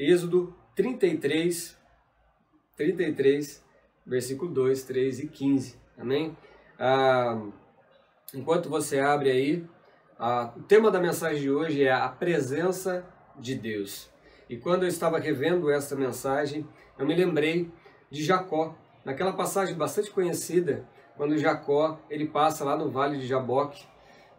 Êxodo 33, versículo 2, 3 e 15. Amém? Enquanto você abre aí, o tema da mensagem de hoje é a presença de Deus. E quando eu estava revendo essa mensagem, eu me lembrei de Jacó, naquela passagem bastante conhecida, quando Jacó ele passa lá no Vale de Jaboque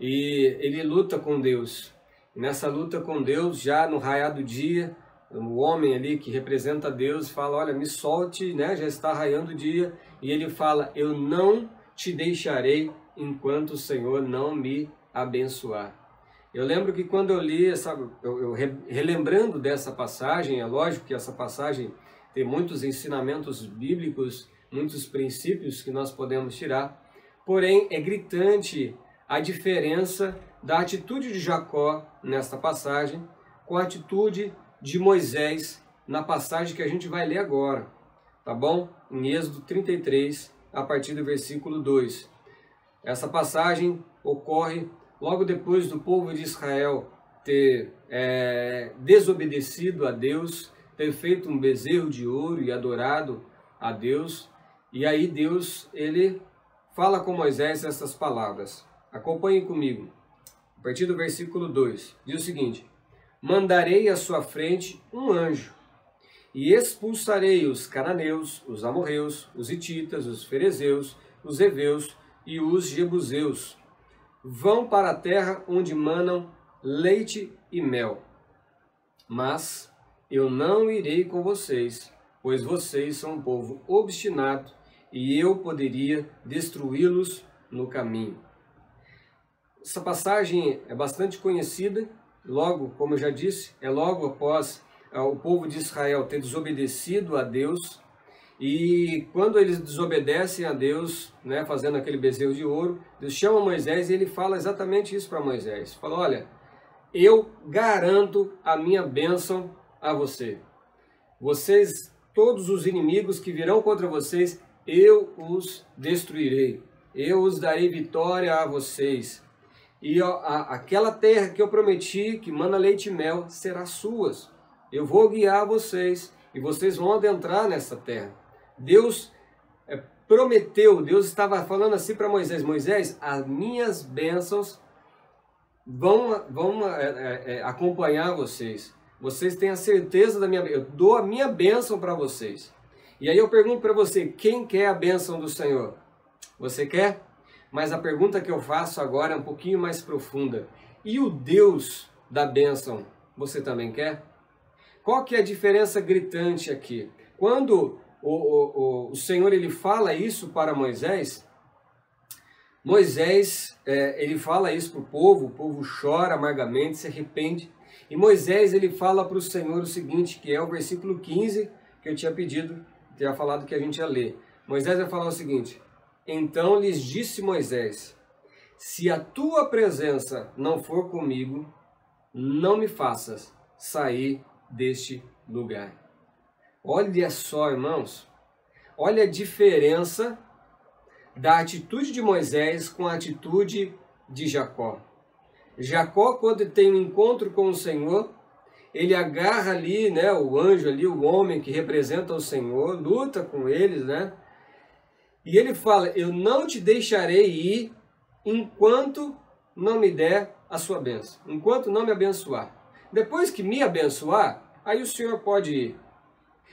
e ele luta com Deus. E nessa luta com Deus, já no raiar do dia, o homem ali que representa Deus fala, olha, me solte, né? Já está raiando o dia. E ele fala, eu não te deixarei enquanto o Senhor não me abençoar. Eu lembro que quando eu li, relembrando dessa passagem, é lógico que essa passagem tem muitos ensinamentos bíblicos, muitos princípios que nós podemos tirar, porém é gritante a diferença da atitude de Jacó nesta passagem com a atitude de Moisés na passagem que a gente vai ler agora, tá bom? Em Êxodo 33, a partir do versículo 2. Essa passagem ocorre logo depois do povo de Israel ter desobedecido a Deus, ter feito um bezerro de ouro e adorado a Deus. E aí Deus, ele fala com Moisés essas palavras. Acompanhe comigo. A partir do versículo 2, diz o seguinte: mandarei à sua frente um anjo, e expulsarei os cananeus, os amorreus, os hititas, os ferezeus, os heveus e os jebuseus. Vão para a terra onde manam leite e mel. Mas eu não irei com vocês, pois vocês são um povo obstinado, e eu poderia destruí-los no caminho. Essa passagem é bastante conhecida. Logo, como eu já disse, é logo após o povo de Israel ter desobedecido a Deus. E quando eles desobedecem a Deus, né, fazendo aquele bezerro de ouro, Deus chama Moisés e ele fala exatamente isso para Moisés. Fala, olha, eu garanto a minha bênção a você. Vocês, todos os inimigos que virão contra vocês, eu os destruirei. Eu os darei vitória a vocês. E aquela terra que eu prometi, que mana leite e mel, será suas. Eu vou guiar vocês e vocês vão adentrar nessa terra. Deus prometeu, Deus estava falando assim para Moisés, Moisés, as minhas bênçãos vão acompanhar vocês. Vocês têm a certeza da minha bênção. Eu dou a minha bênção para vocês. E aí eu pergunto para você, quem quer a bênção do Senhor? Você quer? Mas a pergunta que eu faço agora é um pouquinho mais profunda. E o Deus da bênção, você também quer? Qual que é a diferença gritante aqui? Quando o Senhor ele fala isso para Moisés, ele fala isso para o povo chora amargamente, se arrepende. E Moisés ele fala para o Senhor o seguinte, que é o versículo 15, que eu tinha falado que a gente ia ler. Moisés vai falar o seguinte: então lhes disse Moisés, se a tua presença não for comigo, não me faças sair deste lugar. Olha só, irmãos, olha a diferença da atitude de Moisés com a atitude de Jacó. Jacó, quando tem um encontro com o Senhor, ele agarra ali, né, o anjo ali, o homem que representa o Senhor, luta com eles, né? E ele fala, eu não te deixarei ir enquanto não me der a sua bênção, enquanto não me abençoar. Depois que me abençoar, aí o Senhor pode ir.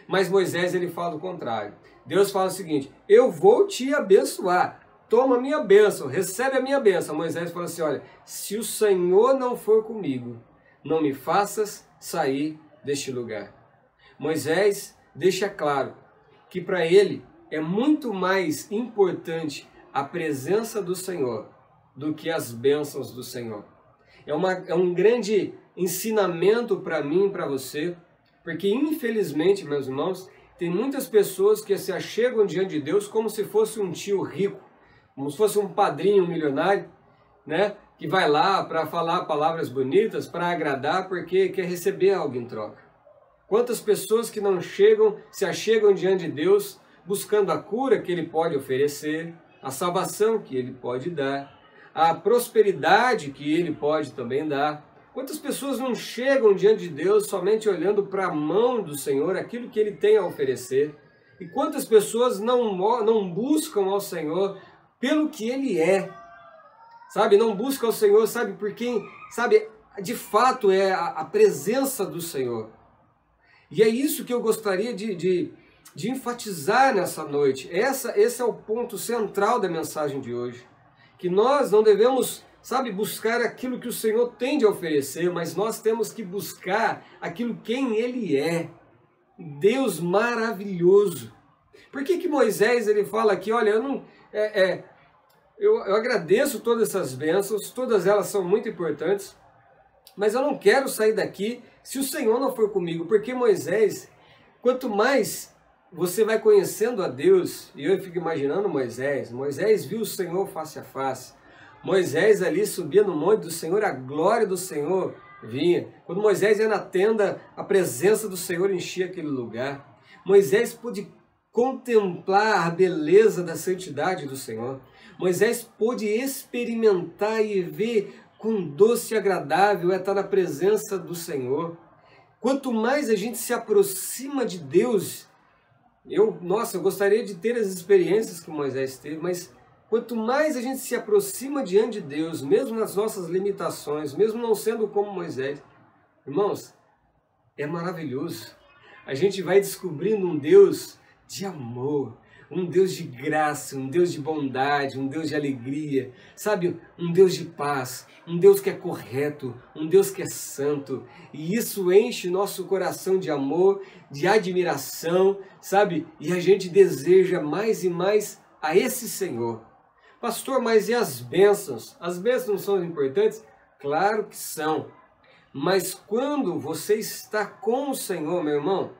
Mas Moisés ele fala o contrário. Deus fala o seguinte, eu vou te abençoar, toma a minha bênção, recebe a minha bênção. Moisés fala assim, olha, se o Senhor não for comigo, não me faças sair deste lugar. Moisés deixa claro que para ele é muito mais importante a presença do Senhor do que as bênçãos do Senhor. É um grande ensinamento para mim e para você, porque infelizmente, meus irmãos, tem muitas pessoas que se achegam diante de Deus como se fosse um tio rico, como se fosse um padrinho milionário, né? Que vai lá para falar palavras bonitas, para agradar, porque quer receber algo em troca. Quantas pessoas que não se achegam diante de Deus buscando a cura que Ele pode oferecer, a salvação que Ele pode dar, a prosperidade que Ele pode também dar. Quantas pessoas não chegam diante de Deus somente olhando para a mão do Senhor, aquilo que Ele tem a oferecer? E quantas pessoas não buscam ao Senhor pelo que Ele é? Sabe, não buscam ao Senhor, sabe, por quem, sabe, de fato é a presença do Senhor. E é isso que eu gostaria de enfatizar nessa noite. Esse é o ponto central da mensagem de hoje. Que nós não devemos, sabe, buscar aquilo que o Senhor tem de oferecer, mas nós temos que buscar aquilo quem Ele é. Deus maravilhoso. Por que Moisés ele fala aqui, olha, eu agradeço todas essas bênçãos, todas elas são muito importantes, mas eu não quero sair daqui se o Senhor não for comigo, porque Moisés, quanto mais você vai conhecendo a Deus, e eu fico imaginando Moisés viu o Senhor face a face, Moisés ali subia no monte do Senhor, a glória do Senhor vinha. Quando Moisés ia na tenda, a presença do Senhor enchia aquele lugar. Moisés pôde contemplar a beleza da santidade do Senhor. Moisés pôde experimentar e ver quão doce e agradável é estar na presença do Senhor. Quanto mais a gente se aproxima de Deus, eu gostaria de ter as experiências que Moisés teve, mas quanto mais a gente se aproxima diante de Deus, mesmo nas nossas limitações, mesmo não sendo como Moisés, irmãos, é maravilhoso. A gente vai descobrindo um Deus de amor, um Deus de graça, um Deus de bondade, um Deus de alegria, sabe? Um Deus de paz, um Deus que é correto, um Deus que é santo. E isso enche nosso coração de amor, de admiração, sabe? E a gente deseja mais e mais a esse Senhor. Pastor, mas e as bênçãos? As bênçãos não são importantes? Claro que são. Mas quando você está com o Senhor, meu irmão,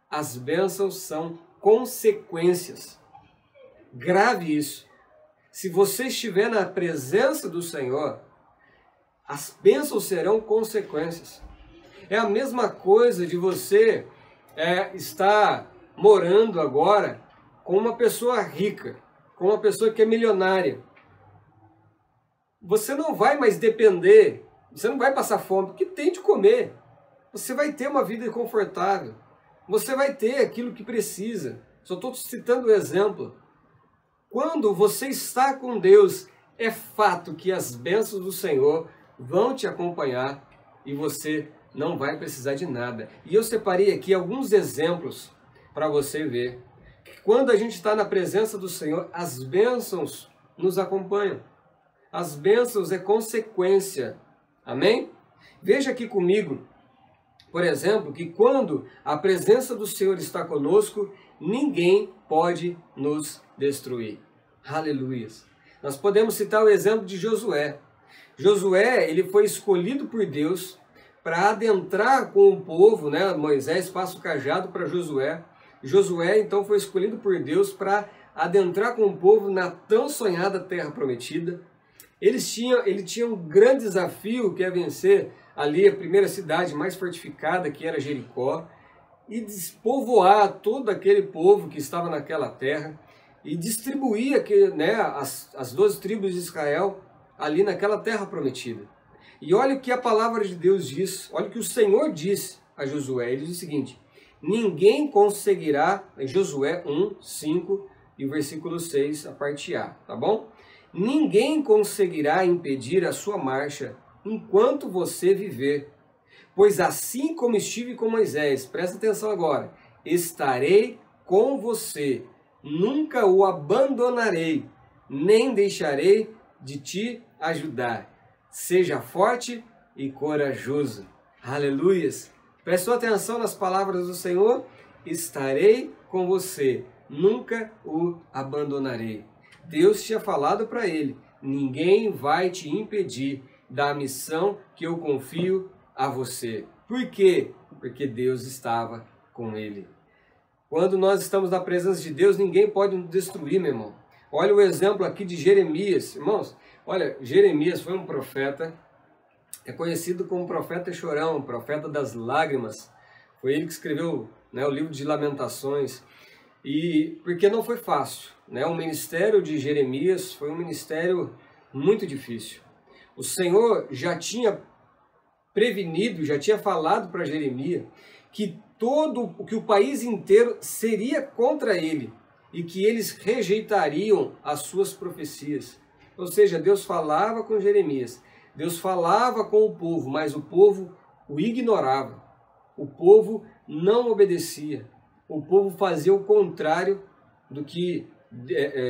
as bênçãos são consequências. Grave isso. Se você estiver na presença do Senhor, as bênçãos serão consequências. É a mesma coisa de você estar morando agora com uma pessoa rica, com uma pessoa que é milionária. Você não vai mais depender, você não vai passar fome, porque tem de comer. Você vai ter uma vida confortável. Você vai ter aquilo que precisa. Só estou citando um exemplo. Quando você está com Deus, é fato que as bênçãos do Senhor vão te acompanhar e você não vai precisar de nada. E eu separei aqui alguns exemplos para você ver. Quando a gente está na presença do Senhor, as bênçãos nos acompanham. As bênçãos é consequência. Amém? Veja aqui comigo, por exemplo, que quando a presença do Senhor está conosco, ninguém pode nos destruir. Aleluia. Nós podemos citar o exemplo de Josué. Josué, ele foi escolhido por Deus para adentrar com o povo, né? Moisés passa o cajado para Josué. Josué, então, foi escolhido por Deus para adentrar com o povo na tão sonhada terra prometida. Ele tinha um grande desafio, que é vencer ali a primeira cidade mais fortificada, que era Jericó, e despovoar todo aquele povo que estava naquela terra, e distribuir as 12 tribos de Israel ali naquela terra prometida. E olha o que a palavra de Deus diz, olha o que o Senhor disse a Josué. Ele diz o seguinte: ninguém conseguirá, em Josué 1, 5 e o versículo 6, a parte A, tá bom? Ninguém conseguirá impedir a sua marcha enquanto você viver. Pois assim como estive com Moisés, presta atenção agora, estarei com você, nunca o abandonarei, nem deixarei de te ajudar. Seja forte e corajoso. Aleluias! Prestou atenção nas palavras do Senhor? Estarei com você, nunca o abandonarei. Deus tinha falado para ele, ninguém vai te impedir da missão que eu confio a você. Por quê? Porque Deus estava com ele. Quando nós estamos na presença de Deus, ninguém pode nos destruir, meu irmão. Olha o exemplo aqui de Jeremias. Irmãos, olha, Jeremias foi um profeta, é conhecido como profeta chorão, profeta das lágrimas. Foi ele que escreveu, né, o livro de Lamentações. E porque não foi fácil, né? O ministério de Jeremias foi um ministério muito difícil. O Senhor já tinha prevenido, já tinha falado para Jeremias que que o país inteiro seria contra ele e que eles rejeitariam as suas profecias. Ou seja, Deus falava com Jeremias, Deus falava com o povo, mas o povo o ignorava, o povo não obedecia, o povo fazia o contrário do que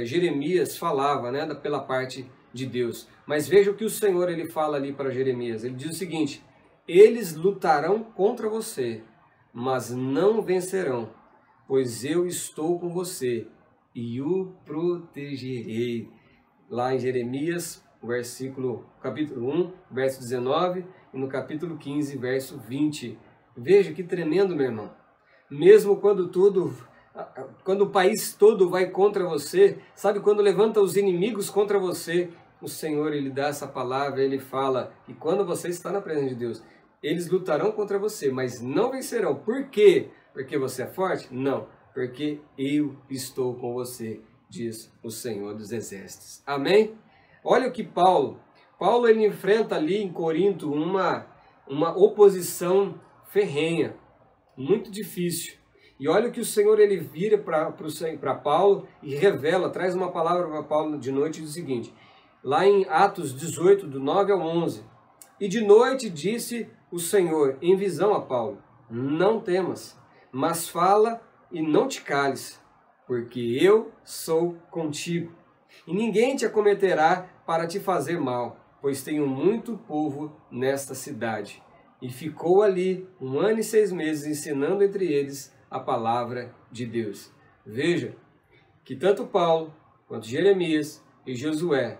Jeremias falava, né, pela parte de Deus. Mas veja o que o Senhor ele fala ali para Jeremias. Ele diz o seguinte: eles lutarão contra você, mas não vencerão, pois eu estou com você e o protegerei. Lá em Jeremias, capítulo 1, verso 19, e no capítulo 15, verso 20. Veja que tremendo, meu irmão. Mesmo quando o país todo vai contra você, sabe, quando levanta os inimigos contra você, o Senhor, ele dá essa palavra, ele fala que quando você está na presença de Deus, eles lutarão contra você, mas não vencerão. Por quê? Porque você é forte? Não, porque eu estou com você, diz o Senhor dos Exércitos. Amém? Olha o que Paulo ele enfrenta ali em Corinto uma oposição ferrenha, muito difícil. E olha o que o Senhor ele vira para Paulo e revela, traz uma palavra para Paulo de noite e diz o seguinte, lá em Atos 18, do 9 ao 11. E de noite disse o Senhor em visão a Paulo: não temas, mas fala e não te cales, porque eu sou contigo. E ninguém te acometerá para te fazer mal, pois tenho muito povo nesta cidade. E ficou ali 1 ano e 6 meses ensinando entre eles a palavra de Deus. Veja que tanto Paulo quanto Jeremias e Josué,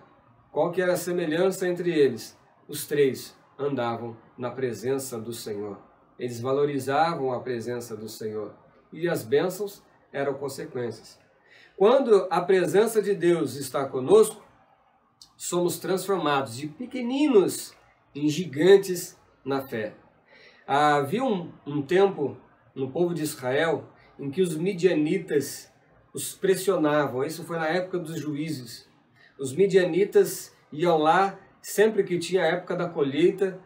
qual que era a semelhança entre eles? Os três andavam na presença do Senhor. Eles valorizavam a presença do Senhor. E as bênçãos eram consequências. Quando a presença de Deus está conosco, somos transformados de pequeninos em gigantes na fé. Havia um tempo no povo de Israel em que os midianitas os pressionavam. Isso foi na época dos juízes. Os midianitas iam lá, sempre que tinha a época da colheita,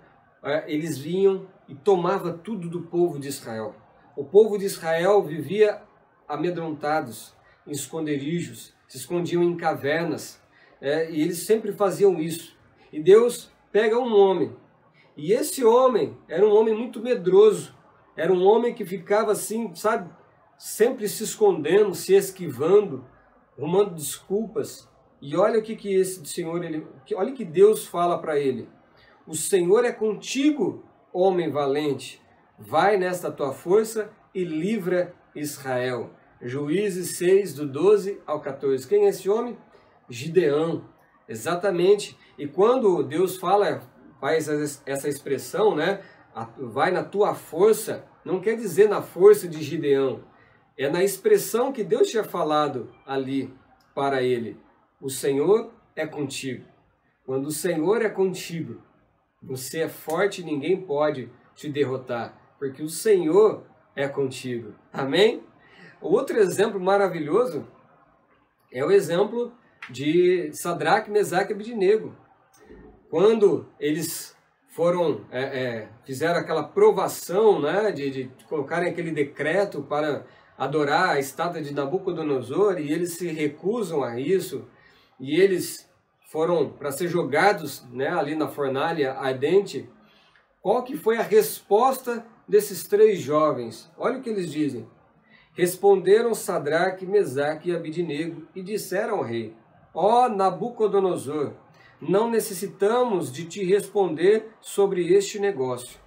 eles vinham e tomavam tudo do povo de Israel. O povo de Israel vivia amedrontados, em esconderijos, se escondiam em cavernas, e eles sempre faziam isso. E Deus pega um homem, e esse homem era um homem muito medroso, era um homem que ficava assim, sabe, sempre se escondendo, se esquivando, arrumando desculpas. E olha o que esse Senhor, olha o que Deus fala para ele: o Senhor é contigo, homem valente, vai nesta tua força e livra Israel. Juízes 6, do 12 ao 14. Quem é esse homem? Gideão, exatamente. E quando Deus faz essa expressão, né? Vai na tua força, não quer dizer na força de Gideão, é na expressão que Deus tinha falado ali para ele. O Senhor é contigo. Quando o Senhor é contigo, você é forte e ninguém pode te derrotar, porque o Senhor é contigo. Amém? Outro exemplo maravilhoso é o exemplo de Sadraque, Mesaque e Abednego. Quando eles fizeram aquela provação, né, de colocarem aquele decreto para adorar a estátua de Nabucodonosor, e eles se recusam a isso, e eles foram para ser jogados, né, ali na fornalha ardente. Qual que foi a resposta desses três jovens? Olha o que eles dizem. Responderam Sadraque, Mesaque e Abednego e disseram ao rei: ó Nabucodonosor, não necessitamos de te responder sobre este negócio.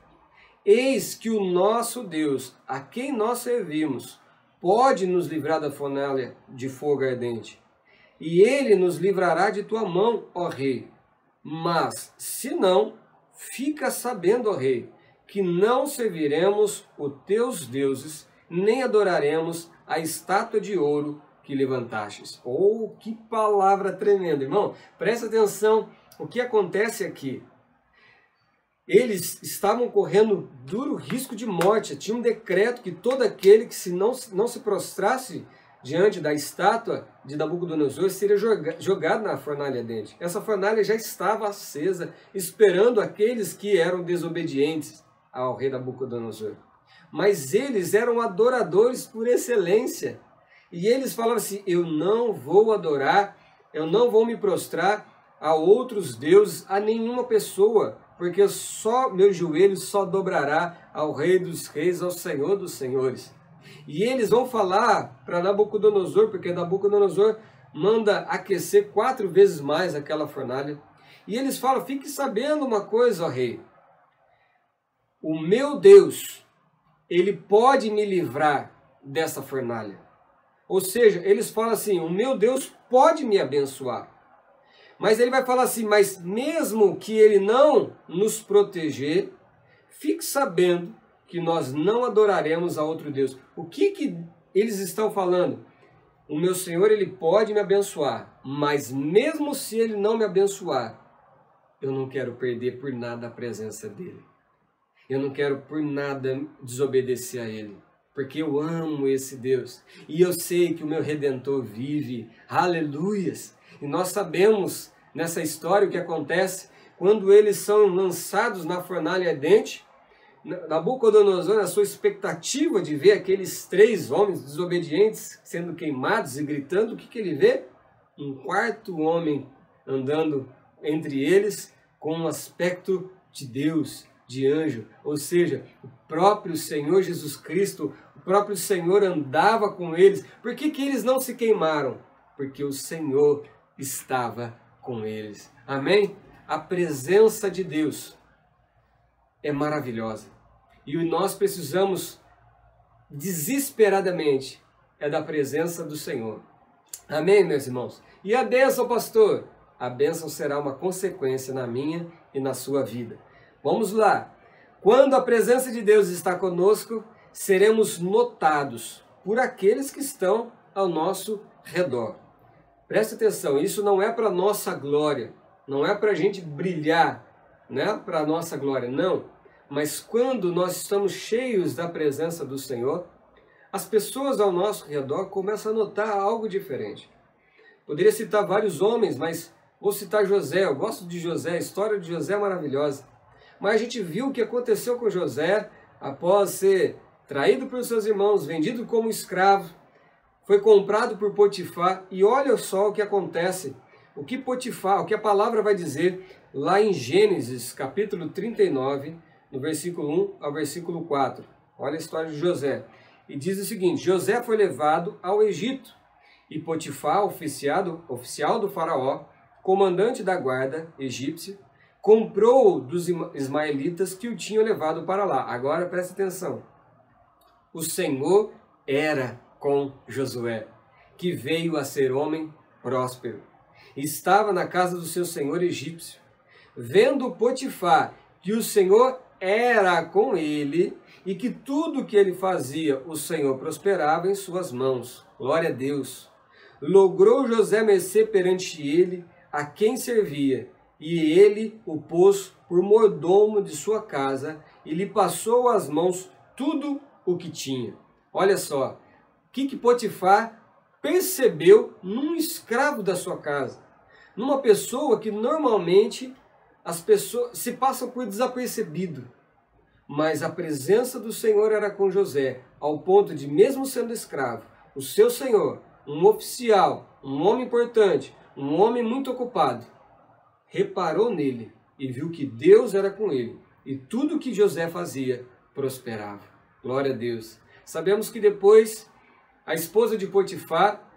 Eis que o nosso Deus, a quem nós servimos, pode nos livrar da fornalha de fogo ardente. E ele nos livrará de tua mão, ó rei. Mas, se não, fica sabendo, ó rei, que não serviremos os teus deuses, nem adoraremos a estátua de ouro que levantastes. Oh, que palavra tremenda, irmão. Presta atenção o que acontece aqui. Eles estavam correndo duro risco de morte. Tinha um decreto que todo aquele que não se prostrasse diante da estátua de Nabucodonosor, seria jogado na fornalha ardente. Essa fornalha já estava acesa, esperando aqueles que eram desobedientes ao rei Nabucodonosor. Mas eles eram adoradores por excelência. E eles falavam assim, eu não vou adorar, eu não vou me prostrar a outros deuses, a nenhuma pessoa, porque só meu joelho só dobrará ao Rei dos Reis, ao Senhor dos Senhores. E eles vão falar para Nabucodonosor, porque Nabucodonosor manda aquecer 4 vezes mais aquela fornalha. E eles falam, fique sabendo uma coisa, ó rei, o meu Deus, ele pode me livrar dessa fornalha. Ou seja, eles falam assim, o meu Deus pode me abençoar. Mas ele vai falar assim, mas mesmo que ele não nos proteger, fique sabendo que nós não adoraremos a outro Deus. O que eles estão falando? O meu Senhor, ele pode me abençoar, mas mesmo se ele não me abençoar, eu não quero perder por nada a presença dele. Eu não quero por nada desobedecer a ele, porque eu amo esse Deus. E eu sei que o meu Redentor vive. Aleluias! E nós sabemos nessa história o que acontece quando eles são lançados na fornalha ardente. Nabucodonosor, na sua expectativa de ver aqueles 3 homens desobedientes sendo queimados e gritando, o que ele vê? Um 4º homem andando entre eles com um aspecto de Deus, de anjo, ou seja, o próprio Senhor Jesus Cristo, o próprio Senhor andava com eles. Por que eles não se queimaram? Porque o Senhor estava com eles. Amém? A presença de Deus é maravilhosa. E nós precisamos desesperadamente da presença do Senhor. Amém, meus irmãos? E a bênção, pastor? A bênção será uma consequência na minha e na sua vida. Vamos lá. Quando a presença de Deus está conosco, seremos notados por aqueles que estão ao nosso redor. Preste atenção, isso não é para nossa glória, não é para a gente brilhar, né? Para a nossa glória, não. Mas quando nós estamos cheios da presença do Senhor, as pessoas ao nosso redor começam a notar algo diferente. Poderia citar vários homens, mas vou citar José. Eu gosto de José, a história de José é maravilhosa. Mas a gente viu o que aconteceu com José após ser traído por seus irmãos, vendido como escravo, foi comprado por Potifar. E olha só o que acontece, o que Potifar, o que a palavra vai dizer lá em Gênesis, capítulo 39, no versículo 1 ao versículo 4. Olha a história de José. E diz o seguinte, José foi levado ao Egito, e Potifar, oficial do faraó, comandante da guarda egípcia, comprou dos ismaelitas que o tinham levado para lá. Agora preste atenção. O Senhor era com Josué, que veio a ser homem próspero. Estava na casa do seu senhor egípcio. Vendo Potifar que o Senhor era com ele e que tudo que ele fazia, o Senhor prosperava em suas mãos. Glória a Deus. Logrou José mercê perante ele, a quem servia, e ele o pôs por mordomo de sua casa e lhe passou às mãos tudo o que tinha. Olha só, o que Potifar percebeu num escravo da sua casa, numa pessoa que normalmente as pessoas se passam por desapercebido, mas a presença do Senhor era com José, ao ponto de, mesmo sendo escravo, o seu senhor, um oficial, um homem importante, um homem muito ocupado, reparou nele e viu que Deus era com ele, e tudo que José fazia prosperava. Glória a Deus. Sabemos que depois a esposa de Potifar,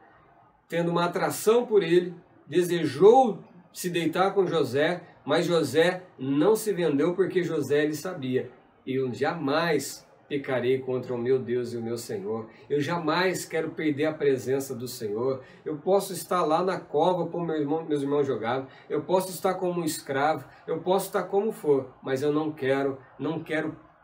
tendo uma atração por ele, desejou se deitar com José, mas José não se vendeu, porque José ele sabia, eu jamais pecarei contra o meu Deus e o meu Senhor. Eu jamais quero perder a presença do Senhor. Eu posso estar lá na cova como meus irmãos jogavam, eu posso estar como um escravo, eu posso estar como for, mas eu não quero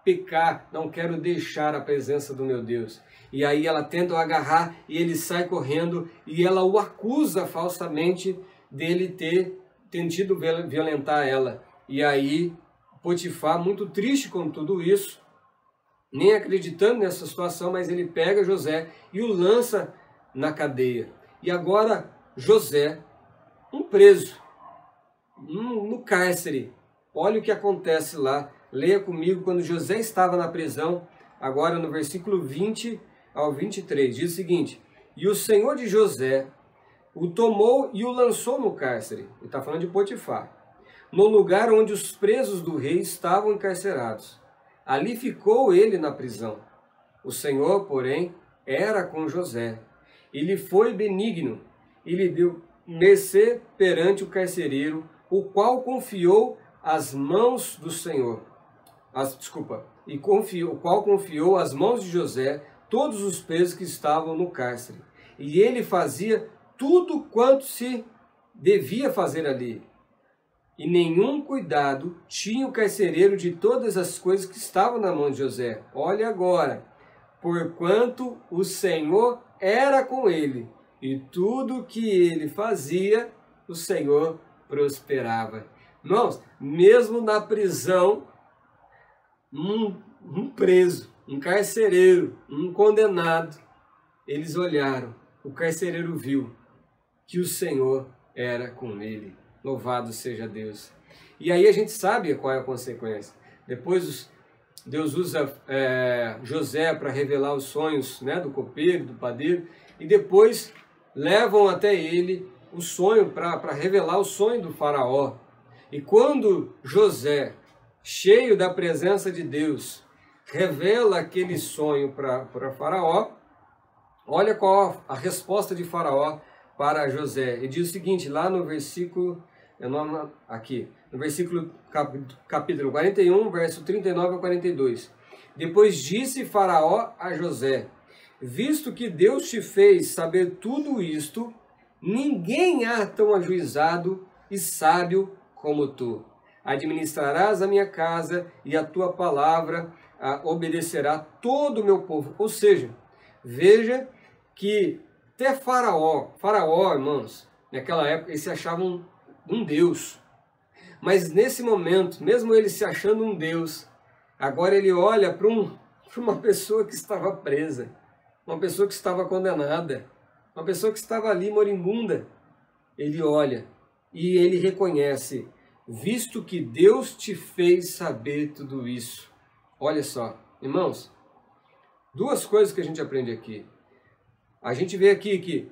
pecar, não quero deixar a presença do meu Deus. E aí ela tenta o agarrar e ele sai correndo e ela o acusa falsamente dele ter tentado violentar ela. E aí Potifar, muito triste com tudo isso, nem acreditando nessa situação, mas ele pega José e o lança na cadeia. E agora José, um preso, no cárcere. Olha o que acontece lá. Leia comigo quando José estava na prisão, agora no versículo 20 ao 23. Diz o seguinte: e o Senhor de José o tomou e o lançou no cárcere. Ele está falando de Potifar, no lugar onde os presos do rei estavam encarcerados. Ali ficou ele na prisão. O Senhor, porém, era com José, e lhe foi benigno, e lhe deu mercê perante o carcereiro, o qual confiou às mãos do Senhor. O qual confiou às mãos de José todos os presos que estavam no cárcere. E ele fazia tudo quanto se devia fazer ali. E nenhum cuidado tinha o carcereiro de todas as coisas que estavam na mão de José. Olha agora, porquanto o Senhor era com ele, e tudo que ele fazia, o Senhor prosperava. Irmãos, mesmo na prisão, um preso, um carcereiro, um condenado, eles olharam, o carcereiro viu que o Senhor era com ele. Louvado seja Deus. E aí a gente sabe qual é a consequência. Depois Deus usa José para revelar os sonhos, né, do copeiro, do padeiro, e depois levam até ele o sonho para revelar o sonho do faraó. E quando José, cheio da presença de Deus, revela aquele sonho para faraó, olha qual a resposta de faraó para José. Ele diz o seguinte, lá no versículo, no versículo capítulo 41, verso 39 a 42. Depois disse faraó a José: visto que Deus te fez saber tudo isto, ninguém há tão ajuizado e sábio como tu. Administrarás a minha casa e a tua palavra obedecerá todo o meu povo. Ou seja, veja que até Faraó, irmãos, naquela época eles se achavam um Deus. Mas nesse momento, mesmo ele se achando um Deus, agora ele olha para uma pessoa que estava presa, uma pessoa que estava condenada, uma pessoa que estava ali moribunda. Ele olha e ele reconhece, visto que Deus te fez saber tudo isso. Olha só, irmãos, duas coisas que a gente aprende aqui. A gente vê aqui que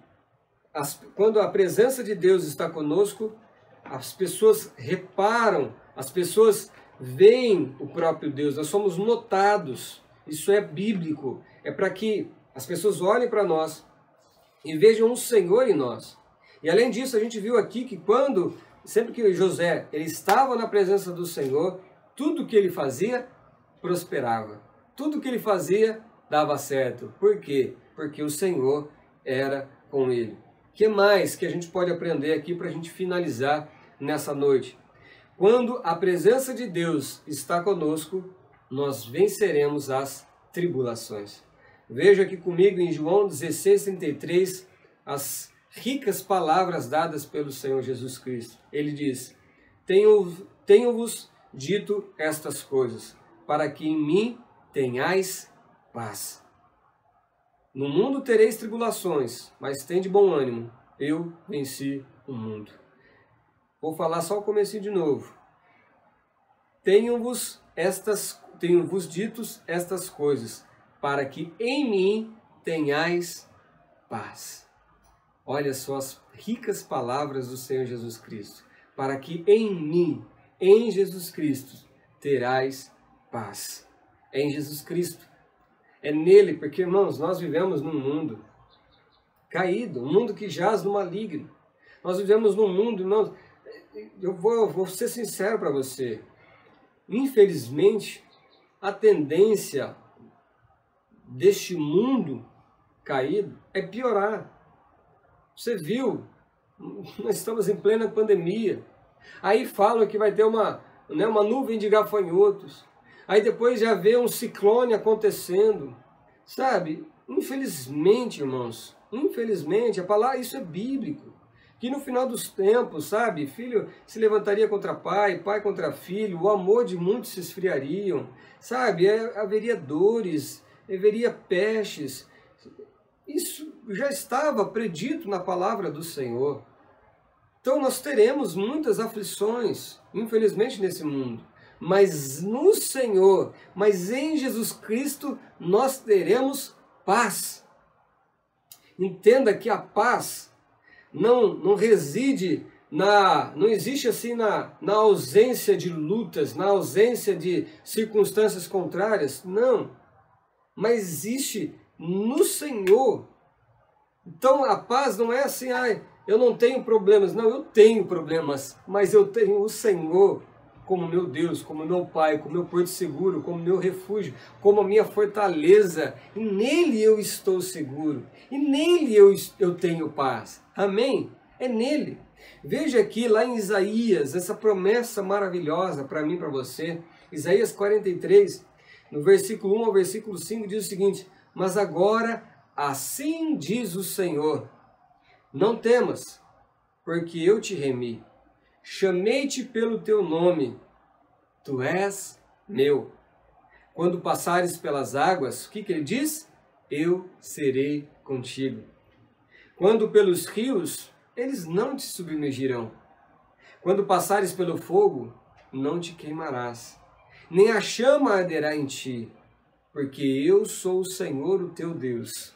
quando a presença de Deus está conosco, as pessoas reparam, as pessoas veem o próprio Deus, nós somos notados. Isso é bíblico, é para que as pessoas olhem para nós e vejam o Senhor em nós. E além disso, a gente viu aqui que sempre que José ele estava na presença do Senhor, tudo que ele fazia prosperava. Tudo que ele fazia dava certo. Por quê? Porque o Senhor era com ele. O que mais que a gente pode aprender aqui para a gente finalizar nessa noite? Quando a presença de Deus está conosco, nós venceremos as tribulações. Veja aqui comigo em João 16:33, as ricas palavras dadas pelo Senhor Jesus Cristo. Ele diz: Tenho-vos dito estas coisas, para que em mim tenhais paz. No mundo tereis tribulações, mas tende bom ânimo, eu venci o mundo. Vou falar só o comecinho de novo. Tenho-vos dito estas coisas, para que em mim tenhais paz. Olha só as ricas palavras do Senhor Jesus Cristo. Para que em mim, em Jesus Cristo, terás paz. É em Jesus Cristo. É nele, porque, irmãos, nós vivemos num mundo caído, um mundo que jaz no maligno. Nós vivemos num mundo, irmãos, eu vou ser sincero para você. Infelizmente, a tendência deste mundo caído é piorar. Você viu, nós estamos em plena pandemia. Aí falam que vai ter uma nuvem de gafanhotos. Aí depois já vê um ciclone acontecendo. Sabe, infelizmente, irmãos, infelizmente, a palavra, isso é bíblico. Que no final dos tempos, sabe, filho se levantaria contra pai, pai contra filho, o amor de muitos se esfriariam, sabe, haveria dores, haveria pestes. Isso já estava predito na palavra do Senhor. Então nós teremos muitas aflições, infelizmente, nesse mundo. Mas no Senhor, mas em Jesus Cristo, nós teremos paz. Entenda que a paz não reside não existe assim na ausência de lutas, na ausência de circunstâncias contrárias, não. Mas existe no Senhor. Então a paz não é assim, eu não tenho problemas. Não, eu tenho problemas, mas eu tenho o Senhor como meu Deus, como meu Pai, como meu porto seguro, como meu refúgio, como a minha fortaleza. E nele eu estou seguro. E nele eu tenho paz. Amém? É nele. Veja aqui lá em Isaías, essa promessa maravilhosa para mim e para você. Isaías 43, no versículo 1 ao versículo 5, diz o seguinte: mas agora assim diz o Senhor, não temas, porque eu te remi. Chamei-te pelo teu nome, tu és meu. Quando passares pelas águas, o que ele diz? Eu serei contigo. Quando pelos rios, eles não te submergirão. Quando passares pelo fogo, não te queimarás, nem a chama arderá em ti, porque eu sou o Senhor, o teu Deus,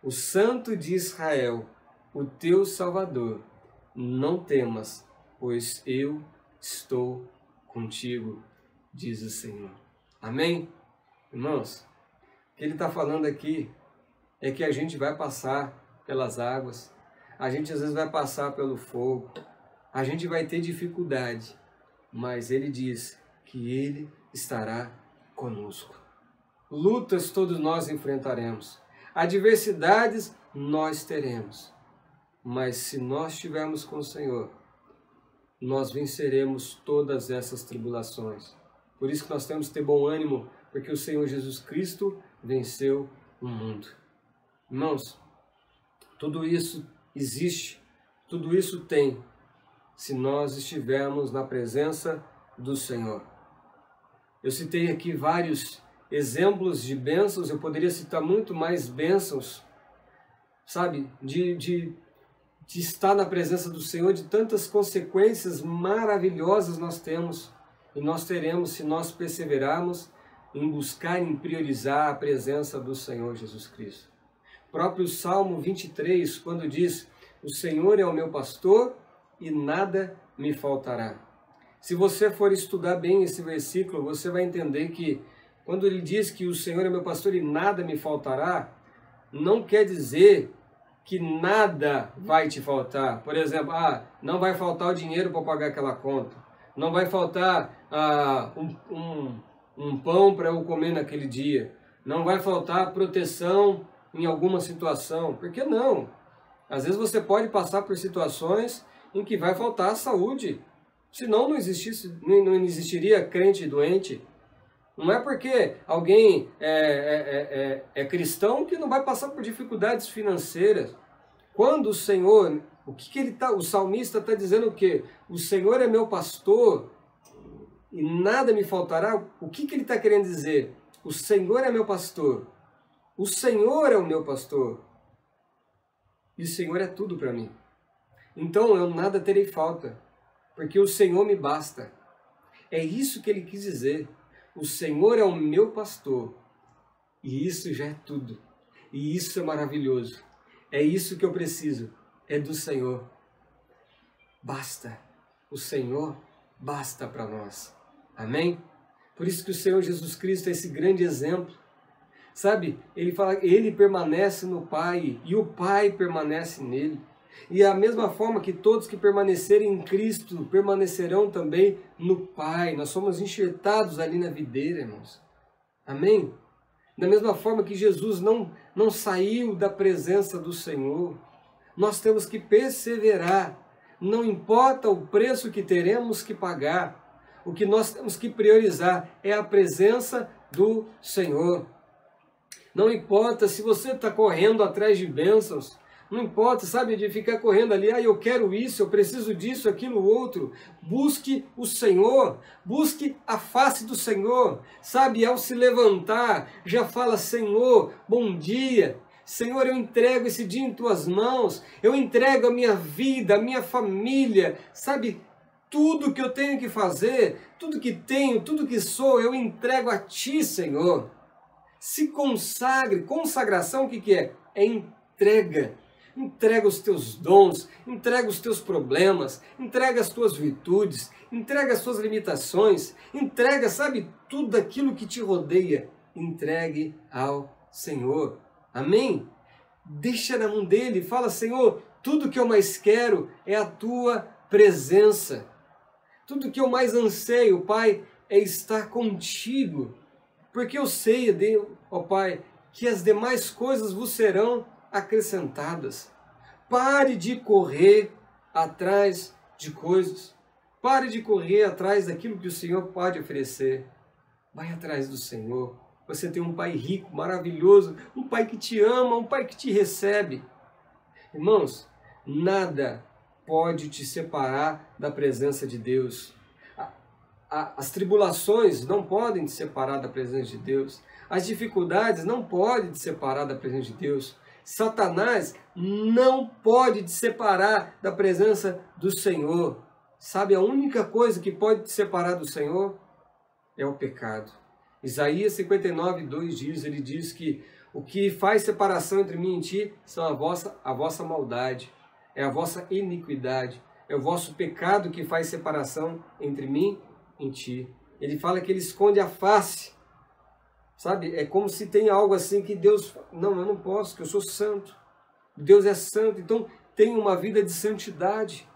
o Santo de Israel, o teu Salvador. Não temas, pois eu estou contigo, diz o Senhor. Amém? Irmãos, o que ele está falando aqui é que a gente vai passar pelas águas, a gente às vezes vai passar pelo fogo, a gente vai ter dificuldade, mas ele diz que ele estará conosco. Lutas todos nós enfrentaremos, adversidades nós teremos, mas se nós estivermos com o Senhor, nós venceremos todas essas tribulações. Por isso que nós temos que ter bom ânimo, porque o Senhor Jesus Cristo venceu o mundo. Irmãos, tudo isso existe, tudo isso tem, se nós estivermos na presença do Senhor. Eu citei aqui vários exemplos de bênçãos, eu poderia citar muito mais bênçãos, sabe, de estar na presença do Senhor, de tantas consequências maravilhosas nós temos e nós teremos se nós perseverarmos em buscar, em priorizar a presença do Senhor Jesus Cristo. O próprio Salmo 23, quando diz: o Senhor é o meu pastor e nada me faltará. Se você for estudar bem esse versículo, você vai entender que quando ele diz que o Senhor é meu pastor e nada me faltará, não quer dizer que nada vai te faltar. Por exemplo, não vai faltar o dinheiro para pagar aquela conta, não vai faltar um pão para eu comer naquele dia, não vai faltar proteção em alguma situação. Por que não? Às vezes você pode passar por situações em que vai faltar a saúde, senão não existiria crente doente. Não é porque alguém é cristão que não vai passar por dificuldades financeiras. Quando o Senhor, o salmista está dizendo o quê? O Senhor é meu pastor e nada me faltará. O que ele está querendo dizer? O Senhor é meu pastor. O Senhor é o meu pastor. E o Senhor é tudo para mim. Então eu nada terei falta, porque o Senhor me basta. É isso que ele quis dizer. O Senhor é o meu pastor, e isso já é tudo, e isso é maravilhoso, é isso que eu preciso, é do Senhor. Basta, o Senhor basta para nós, amém? Por isso que o Senhor Jesus Cristo é esse grande exemplo, sabe? Ele fala, ele permanece no Pai, e o Pai permanece nele. E a mesma forma que todos que permanecerem em Cristo permanecerão também no Pai. Nós somos enxertados ali na videira, irmãos. Amém? Da mesma forma que Jesus não saiu da presença do Senhor, nós temos que perseverar. Não importa o preço que teremos que pagar, o que nós temos que priorizar é a presença do Senhor. Não importa se você está correndo atrás de bênçãos, não importa, sabe, de ficar correndo ali, eu quero isso, eu preciso disso, aquilo, outro. Busque o Senhor, busque a face do Senhor, sabe, ao se levantar, já fala: Senhor, bom dia. Senhor, eu entrego esse dia em tuas mãos, eu entrego a minha vida, a minha família, sabe, tudo que eu tenho que fazer, tudo que tenho, tudo que sou, eu entrego a ti, Senhor. Se consagre. Consagração, o que é? É entrega. Entrega os teus dons, entrega os teus problemas, entrega as tuas virtudes, entrega as tuas limitações, entrega, sabe, tudo aquilo que te rodeia, entregue ao Senhor. Amém? Deixa na mão dele, fala, Senhor, tudo que eu mais quero é a tua presença. Tudo que eu mais anseio, Pai, é estar contigo. Porque eu sei, Deus, ó Pai, que as demais coisas vos serão acrescentadas. Pare de correr atrás de coisas. Pare de correr atrás daquilo que o Senhor pode oferecer. Vai atrás do Senhor. Você tem um Pai rico, maravilhoso, um Pai que te ama, um Pai que te recebe. Irmãos, nada pode te separar da presença de Deus. As tribulações não podem te separar da presença de Deus. As dificuldades não podem te separar da presença de Deus. Satanás não pode te separar da presença do Senhor. Sabe, a única coisa que pode te separar do Senhor é o pecado. Isaías 59:2 diz, ele diz que o que faz separação entre mim e ti são a vossa maldade, é a vossa iniquidade, é o vosso pecado que faz separação entre mim em ti. Ele fala que ele esconde a face, sabe? É como se tem algo assim que Deus, não, eu não posso, que eu sou santo. Deus é santo, então tenha uma vida de santidade.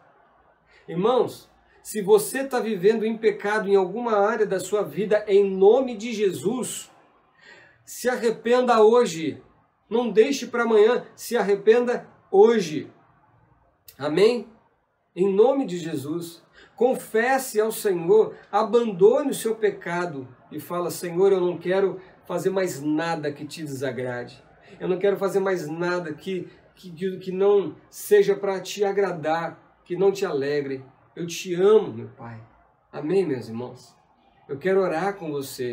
Irmãos, se você está vivendo em pecado em alguma área da sua vida, em nome de Jesus, se arrependa hoje. Não deixe para amanhã, se arrependa hoje. Amém? Em nome de Jesus. Confesse ao Senhor, abandone o seu pecado e fala, Senhor, eu não quero fazer mais nada que te desagrade. Eu não quero fazer mais nada que não seja para te agradar, que não te alegre. Eu te amo, meu Pai. Amém, meus irmãos? Eu quero orar com você.